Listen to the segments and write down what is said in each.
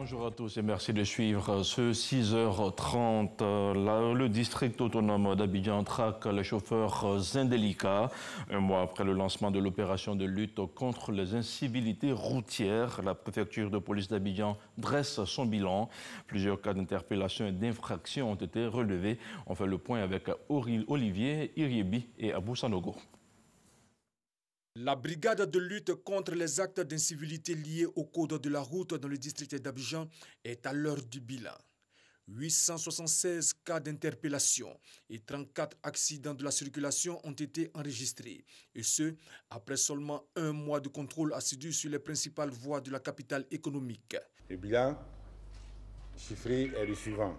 Bonjour à tous et merci de suivre ce 6h30. Le district autonome d'Abidjan traque les chauffeurs indélicats. Un mois après le lancement de l'opération de lutte contre les incivilités routières, la préfecture de police d'Abidjan dresse son bilan. Plusieurs cas d'interpellation et d'infraction ont été relevés. On fait le point avec Olivier Iriebi et Abou Sanogo. La brigade de lutte contre les actes d'incivilité liés au code de la route dans le district d'Abidjan est à l'heure du bilan. 876 cas d'interpellation et 34 accidents de la circulation ont été enregistrés. Et ce, après seulement un mois de contrôle assidu sur les principales voies de la capitale économique. Le bilan chiffré est le suivant.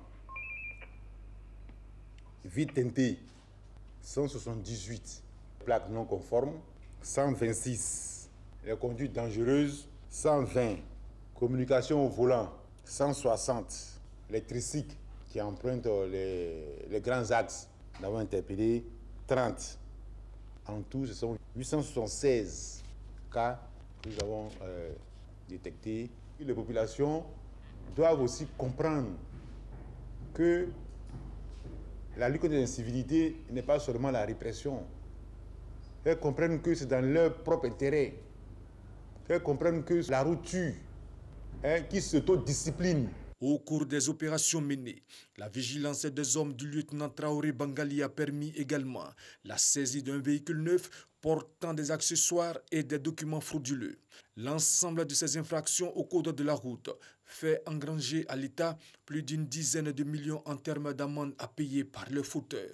Vide teintée, 178 plaques non conformes, 126, les conduites dangereuses, 120, communication au volant, 160, les tricycles qui empruntent les grands axes, nous avons interpellé 30. En tout, ce sont 876 cas que nous avons détectés. Les populations doivent aussi comprendre que la lutte contre l'incivilité n'est pas seulement la répression. Elles comprennent que c'est dans leur propre intérêt. Elles comprennent que la route tue, qui s'autodiscipline. Au cours des opérations menées, la vigilance des hommes du lieutenant Traoré Bangali a permis également la saisie d'un véhicule neuf portant des accessoires et des documents frauduleux. L'ensemble de ces infractions au code de la route fait engranger à l'État plus d'une dizaine de millions en termes d'amendes à payer par le fauteur.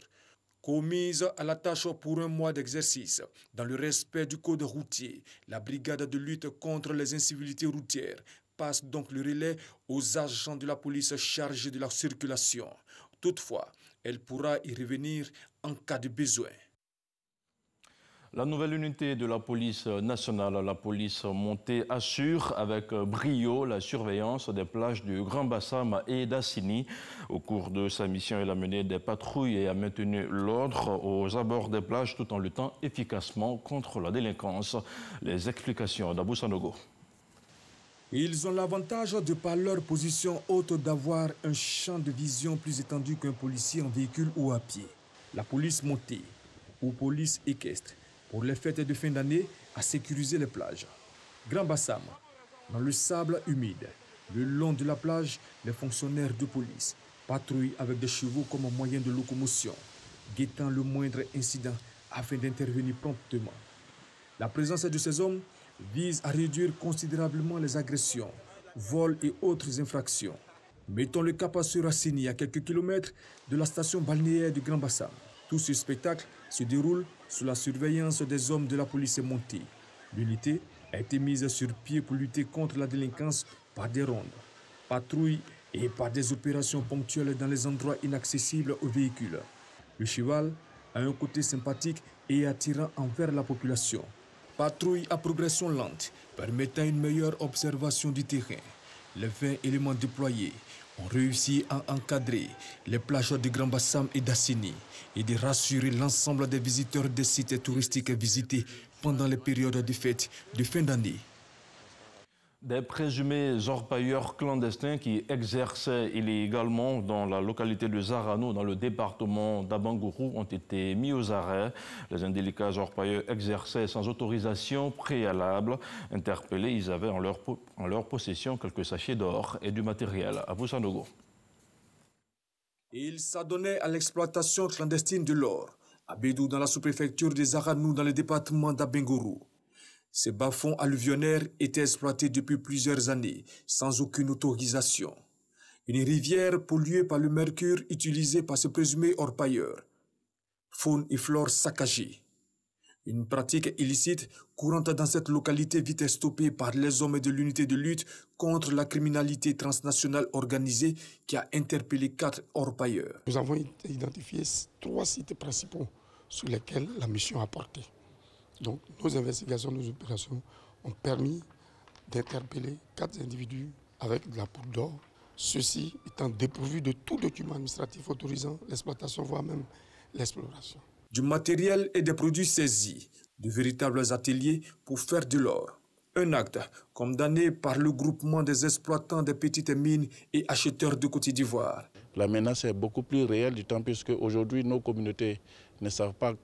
Commise à la tâche pour un mois d'exercice, dans le respect du code routier, la brigade de lutte contre les incivilités routières passe donc le relais aux agents de la police chargés de la circulation. Toutefois, elle pourra y revenir en cas de besoin. La nouvelle unité de la police nationale, la police montée, assure avec brio la surveillance des plages du Grand Bassam et d'Assini. Au cours de sa mission, elle a mené des patrouilles et a maintenu l'ordre aux abords des plages tout en luttant efficacement contre la délinquance. Les explications d'Abou Sanogo. Ils ont l'avantage de par leur position haute d'avoir un champ de vision plus étendu qu'un policier en véhicule ou à pied. La police montée ou police équestre pour les fêtes de fin d'année à sécuriser les plages. Grand Bassam, dans le sable humide, le long de la plage, les fonctionnaires de police patrouillent avec des chevaux comme moyen de locomotion, guettant le moindre incident afin d'intervenir promptement. La présence de ces hommes vise à réduire considérablement les agressions, vols et autres infractions. Mettons le cap sur Assini, à quelques kilomètres de la station balnéaire du Grand Bassam. Tout ce spectacle se déroule sous la surveillance des hommes de la police montée. L'unité a été mise sur pied pour lutter contre la délinquance par des rondes, patrouilles et par des opérations ponctuelles dans les endroits inaccessibles aux véhicules. Le cheval a un côté sympathique et attirant envers la population. Patrouille à progression lente, permettant une meilleure observation du terrain. Les 20 éléments déployés ont réussi à encadrer les plages de Grand Bassam et d'Assini et de rassurer l'ensemble des visiteurs des sites touristiques visités pendant les périodes de fêtes de fin d'année. Des présumés orpailleurs clandestins qui exerçaient illégalement dans la localité de Zarano, dans le département d'Abangourou, ont été mis aux arrêts. Les indélicats orpailleurs exerçaient sans autorisation préalable. Interpellés, ils avaient en leur possession quelques sachets d'or et du matériel. Abou Sanogo. Ils s'adonnaient à l'exploitation clandestine de l'or, à Bédou dans la sous-préfecture de Zarano dans le département d'Abangourou. Ces bas-fonds alluvionnaires étaient exploités depuis plusieurs années, sans aucune autorisation. Une rivière polluée par le mercure utilisé par ce présumé orpailleur. Faune et flore saccagées. Une pratique illicite courante dans cette localité vite stoppée par les hommes de l'unité de lutte contre la criminalité transnationale organisée qui a interpellé 4 orpailleurs. Nous avons identifié 3 sites principaux sur lesquels la mission a porté. Donc, nos investigations, nos opérations ont permis d'interpeller 4 individus avec de la poudre d'or, ceux-ci étant dépourvus de tout document administratif autorisant l'exploitation, voire même l'exploration. Du matériel et des produits saisis, de véritables ateliers pour faire de l'or. Un acte condamné par le groupement des exploitants des petites mines et acheteurs de Côte d'Ivoire. La menace est beaucoup plus réelle du temps puisque aujourd'hui nos communautés ne savent pas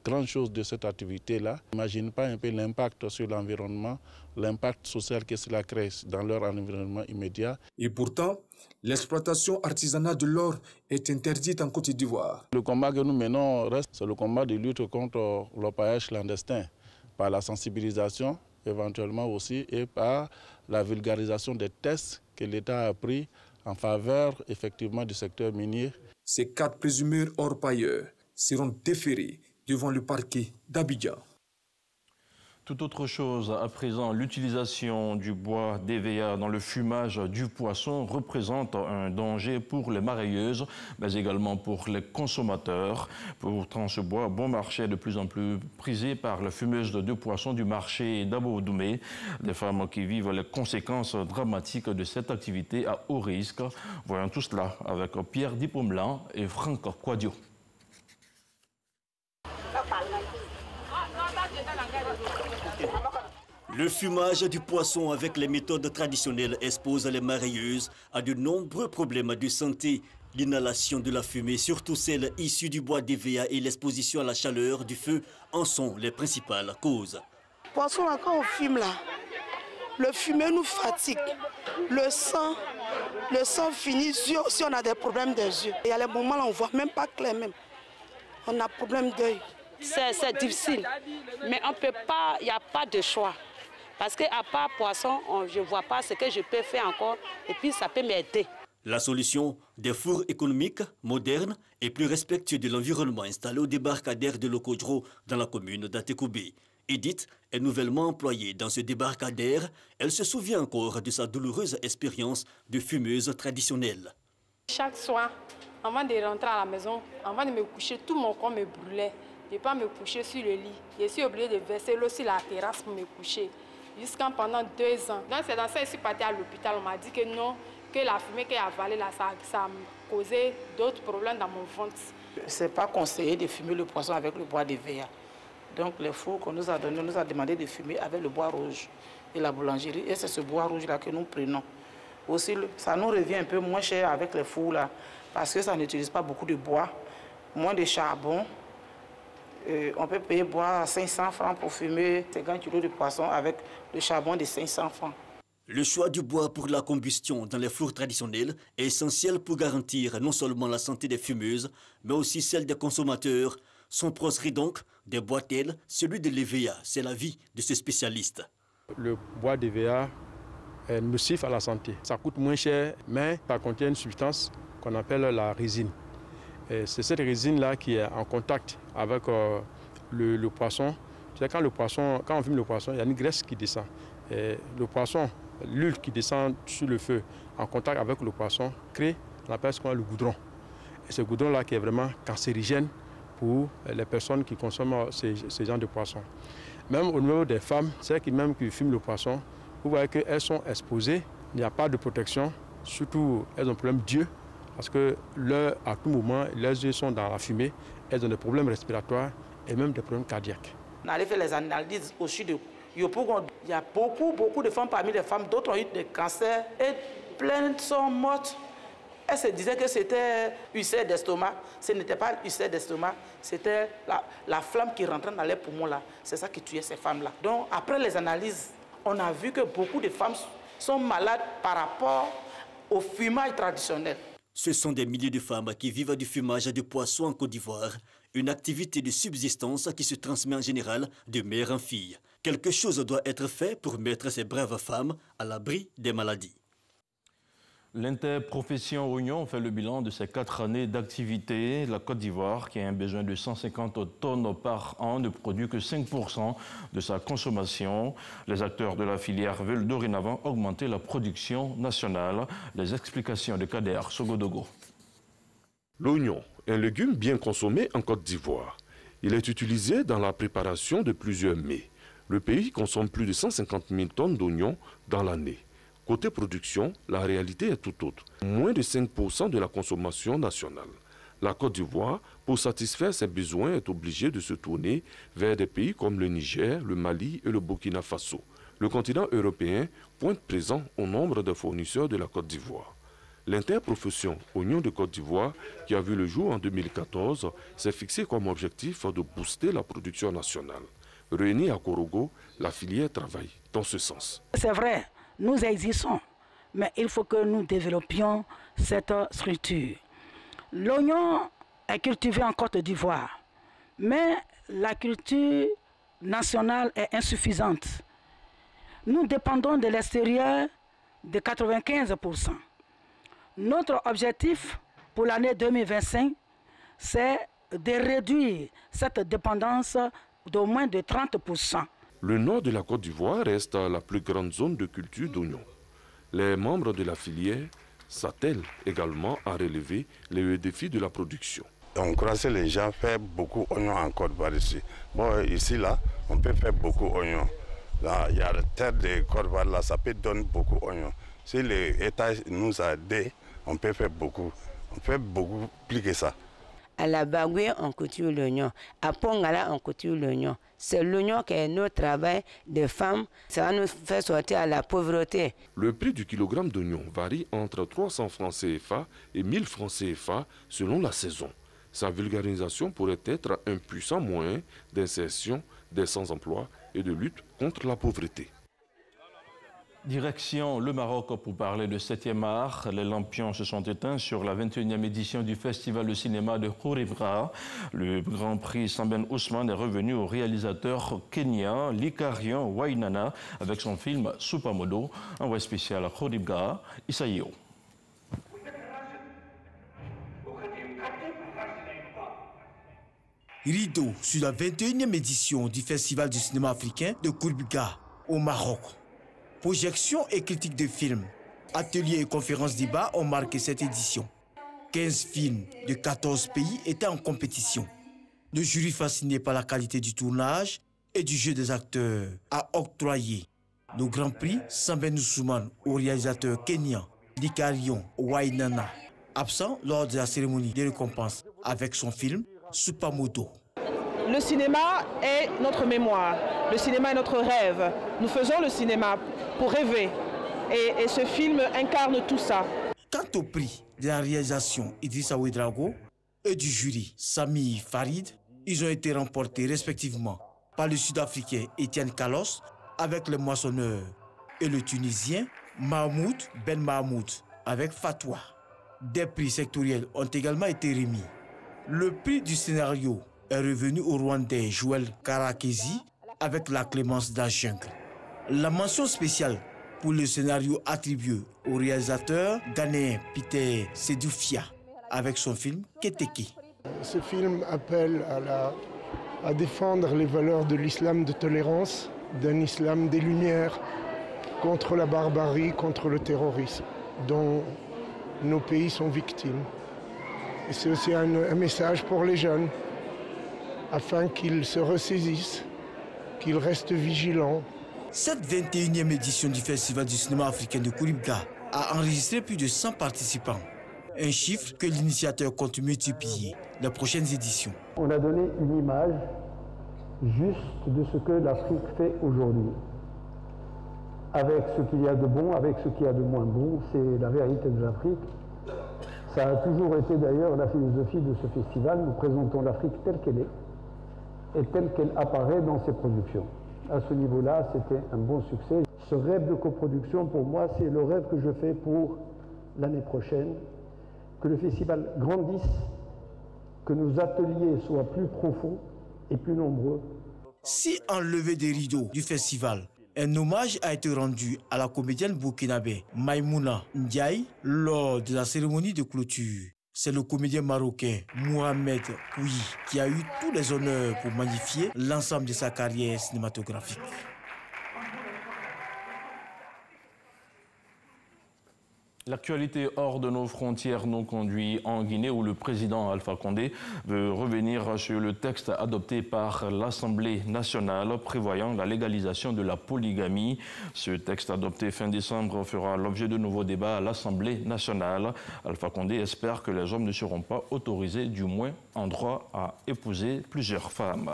grand-chose de cette activité-là. N'imagine pas un peu l'impact sur l'environnement, l'impact social que cela crée dans leur environnement immédiat. Et pourtant, l'exploitation artisanale de l'or est interdite en Côte d'Ivoire. Le combat que nous menons reste, c'est le combat de lutte contre l'orpaillage clandestin, par la sensibilisation éventuellement aussi et par la vulgarisation des tests que l'État a pris en faveur effectivement du secteur minier. Ces 4 présumés orpailleurs seront déférés devant le parquet d'Abidjan. Tout autre chose, à présent, l'utilisation du bois d'EVA dans le fumage du poisson représente un danger pour les marailleuses, mais également pour les consommateurs. Pourtant, ce bois bon marché est de plus en plus prisé par les fumeuses de poissons du marché d'Abodumé. Des femmes qui vivent les conséquences dramatiques de cette activité à haut risque. Voyons tout cela avec Pierre Dipomelin et Franck Quadio. Le fumage du poisson avec les méthodes traditionnelles expose les marailleuses à de nombreux problèmes de santé. L'inhalation de la fumée, surtout celle issue du bois d'EVA et l'exposition à la chaleur du feu en sont les principales causes. Poisson, là, quand on fume là, le fumée nous fatigue. Le sang finit si on a des problèmes des yeux. Il y a les moments là, on ne voit même pas clair même. On a problème d'œil. C'est difficile, mais on peut pas, il n'y a pas de choix. Parce qu'à part poisson, je ne vois pas ce que je peux faire encore et puis ça peut m'aider. La solution, des fours économiques, modernes et plus respectueux de l'environnement installés au débarcadère de Lokodro dans la commune d'Atekoubé. Edith est nouvellement employée dans ce débarcadère. Elle se souvient encore de sa douloureuse expérience de fumeuse traditionnelle. Chaque soir, avant de rentrer à la maison, avant de me coucher, tout mon corps me brûlait. Je ne peux pas me coucher sur le lit. Je suis obligée de verser l'eau sur la terrasse pour me coucher. Jusqu'à pendant 2 ans. Donc c'est dans ça que je suis partie à l'hôpital. On m'a dit que non, que la fumée que j'ai avalée là, ça me causait d'autres problèmes dans mon ventre. Ce n'est pas conseillé de fumer le poisson avec le bois d'EVA. Donc les fours qu'on nous a donnés, on nous a demandé de fumer avec le bois rouge et la boulangerie. Et c'est ce bois rouge-là que nous prenons. Aussi, ça nous revient un peu moins cher avec les fours là, parce que ça n'utilise pas beaucoup de bois, moins de charbon. On peut payer bois 500 francs pour fumer 50 kg de poisson avec le charbon de 500 francs. Le choix du bois pour la combustion dans les fours traditionnels est essentiel pour garantir non seulement la santé des fumeuses, mais aussi celle des consommateurs. Sont proscrits donc des bois tels celui de l'EVA. C'est l'avis de ce spécialiste. Le bois d'EVA est nocif à la santé. Ça coûte moins cher, mais ça contient une substance qu'on appelle la résine. C'est cette résine-là qui est en contact avec le poisson. Quand on fume le poisson, il y a une graisse qui descend. Et le poisson, l'huile qui descend sur le feu en contact avec le poisson crée, on appelle ce qu'on appelle le goudron. Et ce goudron-là qui est vraiment cancérigène pour les personnes qui consomment ces genres de poissons. Même au niveau des femmes, celles qui fument le poisson, vous voyez qu'elles sont exposées, il n'y a pas de protection, surtout elles ont un problème d'yeux. Parce que à tout moment, les yeux sont dans la fumée, elles ont des problèmes respiratoires et même des problèmes cardiaques. On allait faire les analyses aussi de Yopougon. Il y a beaucoup de femmes parmi les femmes, d'autres ont eu des cancers et plein sont mortes. Elles se disaient que c'était ulcère d'estomac. Ce n'était pas ulcère d'estomac, c'était la flamme qui rentrait dans les poumons là. C'est ça qui tuait ces femmes-là. Donc après les analyses, on a vu que beaucoup de femmes sont malades par rapport au fumage traditionnel. Ce sont des milliers de femmes qui vivent du fumage de poissons en Côte d'Ivoire, une activité de subsistance qui se transmet en général de mère en fille. Quelque chose doit être fait pour mettre ces braves femmes à l'abri des maladies. L'interprofession Oignon fait le bilan de ses 4 années d'activité. La Côte d'Ivoire, qui a un besoin de 150 tonnes par an, ne produit que 5% de sa consommation. Les acteurs de la filière veulent dorénavant augmenter la production nationale. Les explications de Kader Sogodogo. L'oignon est un légume bien consommé en Côte d'Ivoire. Il est utilisé dans la préparation de plusieurs mets. Le pays consomme plus de 150 000 tonnes d'oignons dans l'année. Côté production, la réalité est tout autre. Moins de 5% de la consommation nationale. La Côte d'Ivoire, pour satisfaire ses besoins, est obligée de se tourner vers des pays comme le Niger, le Mali et le Burkina Faso. Le continent européen pointe présent au nombre de fournisseurs de la Côte d'Ivoire. L'interprofession Oignons de Côte d'Ivoire, qui a vu le jour en 2014, s'est fixé comme objectif de booster la production nationale. Réunie à Korogo, la filière travaille dans ce sens. C'est vrai, nous existons, mais il faut que nous développions cette structure. L'oignon est cultivé en Côte d'Ivoire, mais la culture nationale est insuffisante. Nous dépendons de l'extérieur de 95%. Notre objectif pour l'année 2025, c'est de réduire cette dépendance d'au moins de 30%. Le nord de la Côte d'Ivoire reste la plus grande zone de culture d'oignons. Les membres de la filière s'attellent également à relever les défis de la production. On croit que les gens font beaucoup d'oignons en Côte d'Ivoire ici. Bon, ici, là, on peut faire beaucoup d'oignons. Là, il y a la terre de Côte d'Ivoire, là, ça peut donner beaucoup d'oignons. Si l'État nous a aidés, on peut faire beaucoup. On fait beaucoup plus que ça. À la Bagoué, on cultive l'oignon. À Pongala, on cultive l'oignon. C'est l'oignon qui est notre travail de femmes. Ça va nous faire sortir à la pauvreté. Le prix du kilogramme d'oignon varie entre 300 francs CFA et 1000 francs CFA selon la saison. Sa vulgarisation pourrait être un puissant moyen d'insertion des sans-emploi et de lutte contre la pauvreté. Direction le Maroc pour parler de 7e art. Les lampions se sont éteints sur la 21e édition du Festival de cinéma de Khouribga. Le Grand Prix Samben Ousmane est revenu au réalisateur kenyan Likarian Wainana avec son film Supamodo. Envoyé spécial à Khouribga, Isaïo. Rideau sur la 21e édition du Festival du cinéma africain de Khouribga au Maroc. Projections et critiques de films, ateliers et conférences débats ont marqué cette édition. 15 films de 14 pays étaient en compétition. Le jury, fasciné par la qualité du tournage et du jeu des acteurs, a octroyé le Grand Prix Samben Ousmane au réalisateur kenyan Likarian Wainana, absent lors de la cérémonie des récompenses avec son film Supamodo. Le cinéma est notre mémoire, le cinéma est notre rêve. Nous faisons le cinéma pour rêver et ce film incarne tout ça. Quant au prix de la réalisation Idrissa Ouedraogo et du jury Sami Farid, ils ont été remportés respectivement par le Sud-Africain Etienne Kalos avec Le Moissonneur et le Tunisien Mahmoud Ben Mahmoud avec Fatwa. Des prix sectoriels ont également été remis. Le prix du scénario est revenu au Rwandais Joël Karakezi avec La Clémence dans la jungle. La mention spéciale pour le scénario attribué au réalisateur ghanéen Peter Sedoufia avec son film Keteke. Ce film appelle à défendre les valeurs de l'islam de tolérance, d'un islam des Lumières, contre la barbarie, contre le terrorisme, dont nos pays sont victimes. Et c'est aussi un message pour les jeunes, afin qu'ils se ressaisissent, qu'ils restent vigilants. Cette 21e édition du Festival du cinéma africain de Khouribga a enregistré plus de 100 participants. Un chiffre que l'initiateur compte multiplier les prochaines éditions. On a donné une image juste de ce que l'Afrique fait aujourd'hui. Avec ce qu'il y a de bon, avec ce qu'il y a de moins bon, c'est la réalité de l'Afrique. Ça a toujours été d'ailleurs la philosophie de ce festival. Nous présentons l'Afrique telle qu'elle est et telle qu'elle apparaît dans ses productions. À ce niveau-là, c'était un bon succès. Ce rêve de coproduction, pour moi, c'est le rêve que je fais pour l'année prochaine, que le festival grandisse, que nos ateliers soient plus profonds et plus nombreux. Si en levée des rideaux du festival, un hommage a été rendu à la comédienne burkinabé Maïmouna Ndiaye lors de la cérémonie de clôture. C'est le comédien marocain Mohamed Pouy qui a eu tous les honneurs pour magnifier l'ensemble de sa carrière cinématographique. L'actualité hors de nos frontières nous conduit en Guinée où le président Alpha Condé veut revenir sur le texte adopté par l'Assemblée nationale prévoyant la légalisation de la polygamie. Ce texte adopté fin décembre fera l'objet de nouveaux débats à l'Assemblée nationale. Alpha Condé espère que les hommes ne seront pas autorisés, du moins en droit, à épouser plusieurs femmes.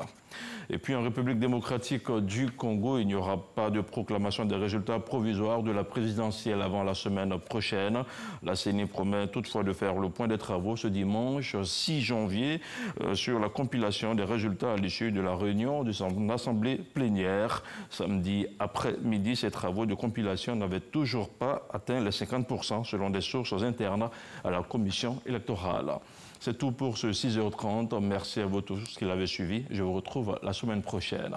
Et puis en République démocratique du Congo, il n'y aura pas de proclamation des résultats provisoires de la présidentielle avant la semaine prochaine. La CENI promet toutefois de faire le point des travaux ce dimanche 6 janvier sur la compilation des résultats à l'issue de la réunion de son assemblée plénière. Samedi après-midi, ces travaux de compilation n'avaient toujours pas atteint les 50% selon des sources internes à la commission électorale. C'est tout pour ce 6h30. Merci à vous tous qui l'avez suivi. Je vous retrouve la semaine prochaine.